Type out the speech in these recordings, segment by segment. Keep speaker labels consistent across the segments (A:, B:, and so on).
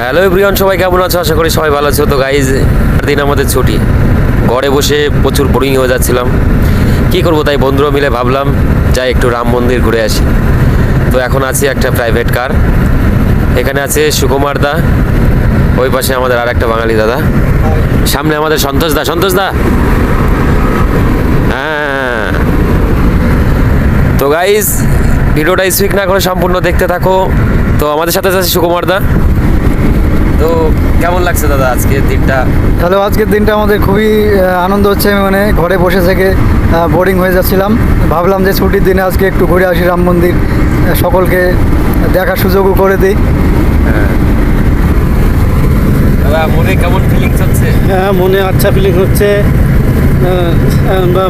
A: Hello everyone, সবাই কেমন আছো? আশা করি সবাই ভালো আছো। তো গাইজ, দিন আমাদের ছুটি, ঘরে বসে প্রচুর বোরিং হয়ে যাচ্ছিলাম। কী করবো, তাই বন্ধুরা মিলে ভাবলাম যাই একটু রাম মন্দির ঘুরে আসি। তো এখন আছে একটা প্রাইভেট কার, এখানে আছে সুকুমার দা, ওই পাশে আমাদের আর একটা বাঙালি দাদা, সামনে আমাদের সন্তোষ দা। হ্যাঁ, তো গাইজ ভিডিওটা স্পিক না করে সম্পূর্ণ দেখতে থাকো। তো আমাদের সাথে আছে সুকুমার দা। তো কেমন লাগছে দাদা আজকের দিনটা?
B: হ্যালো, আজকের দিনটা আমাদের খুবই আনন্দ হচ্ছে। মানে ঘরে বসে থেকে বোরিং হয়ে যাচ্ছিলাম, ভাবলাম যে ছুটির দিনে আজকে একটু ঘুরে আসি রাম মন্দির, সকলকে দেখার সুযোগও করে দিই।
A: হ্যাঁ দাদা, মনে কেমন ফিলিংস হচ্ছে?
C: হ্যাঁ, মনে আচ্ছা ফিলিং হচ্ছে। আমরা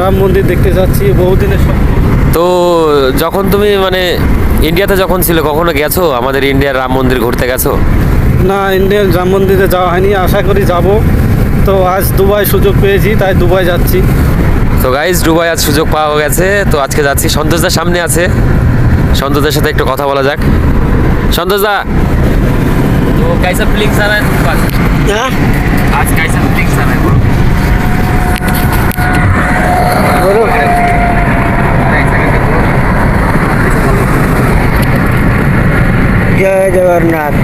C: রাম মন্দির দেখতে যাচ্ছি, বহুদিনের স্বপ্ন।
A: তো যখন তুমি মানে ইন্ডিয়াতে যখন ছিল, কখনো গেছো আমাদের ইন্ডিয়ার রাম মন্দির ঘুরতে গেছো?
C: না, ইন্ডিয়ান রাম মন্দিরে যাওয়া হয়নি, আশা করি যাব। তো আজ দুবাই সুযোগ পেয়েছি, তাই দুবাই যাচ্ছি।
A: তো গাইজ, দুবাই আজ সুযোগ পাওয়া গেছে, তো আজকে যাচ্ছি। সন্তোষদার সামনে আছে, সন্তোষদার সাথে একটু কথা বলা যাক। সন্তোষদা, তো कैसा फीलिंग्स आ रहा है तुमको आज? आज कैसा फीलिंग्स आ रहा है बोलो?
C: बोलो।
D: जय जगन्नाथ।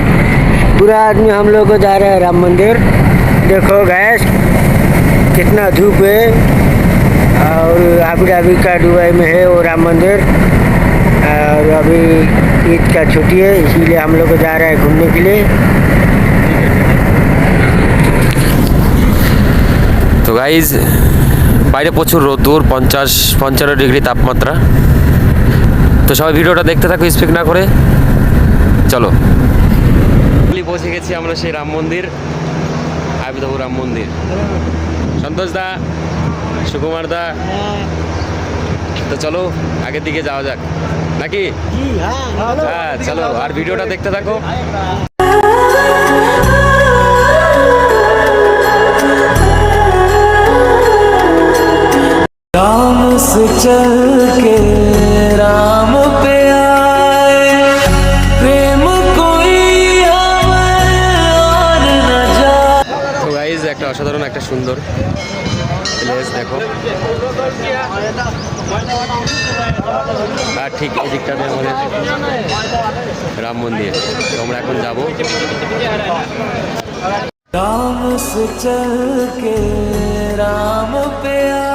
D: पूरा आदमी हम लोग को जा रहे हैं राम मंदिर। देखो गैस, कितना धूप है, और अभी अभी का दुबई में है वो राम मंदिर। और अभी ईद का छुट्टी है, इसीलिए हम लोग को जा रहे हैं घूमने के लिए।
A: তো গাইজ, বাইরে প্রচুর রোদ্দুর, 50-55 ডিগ্রি তাপমাত্রা। তো সবাই ভিডিওটা দেখতে থাকো স্পিক না করে। চলো, পৌঁছে গেছি আমরা সেই রাম মন্দির, আবিদাবু রাম মন্দির। সন্তোষ দা, সুকুমার দা, তো চলো আগের দিকে যাওয়া যাক নাকি? হ্যাঁ চলো, আর ভিডিওটা দেখতে থাকো।
E: राम से चल के राम पे आए, प्रेम कोई और न जाए।
A: তো গাইজ, একটা অসাধারণ একটা সুন্দর প্লেস দেখো। আর ঠিক এই দিকটাতে আমাদের রাম মন্দির, তো আমরা এখন যাবো।
E: राम से चल के राम पे आए।